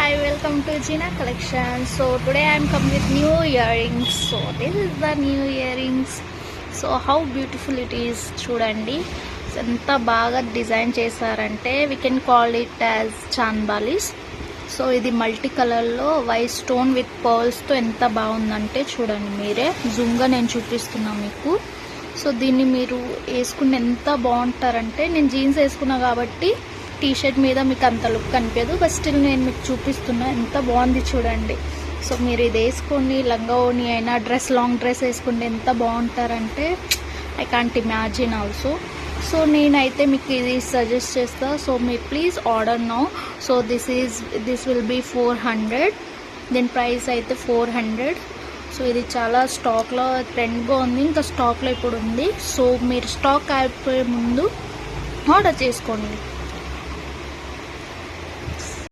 Hi, welcome to Gina Collection. So today I am come with new earrings. So this is the new earrings. So how beautiful it is, చూడండి ఎంత బాగా design చేశారంటే we can call it as chandbalis. So ఇది multi కలర్లో white stone with పర్ల్స్తో ఎంత బాగుందంటే చూడండి మీరే జూమ్గా నేను చూపిస్తున్నా మీకు. సో దీన్ని మీరు వేసుకుని ఎంత బాగుంటారంటే నేను జీన్స్ వేసుకున్నా కాబట్టి టీ షర్ట్ మీద మీకు అంత లుక్ కనిపించదు, బట్ స్టిల్ నేను మీకు చూపిస్తున్నా ఎంత బాగుంది చూడండి. సో మీరు ఇది వేసుకొని లంగా ఓని అయినా డ్రెస్ లాంగ్ డ్రెస్ వేసుకుంటే ఎంత బాగుంటారంటే I can't imagine also. So నేనైతే మీకు ఇది సజెస్ట్ చేస్తా. సో మీరు please order now. So this will be 400. దీని ప్రైస్ అయితే 400. సో ఇది చాలా స్టాక్లో ట్రెండ్గా ఉంది, ఇంకా స్టాక్లో ఇప్పుడు ఉంది. సో మీరు స్టాక్ అయిపోయే ముందు ఆర్డర్ చేసుకోండి.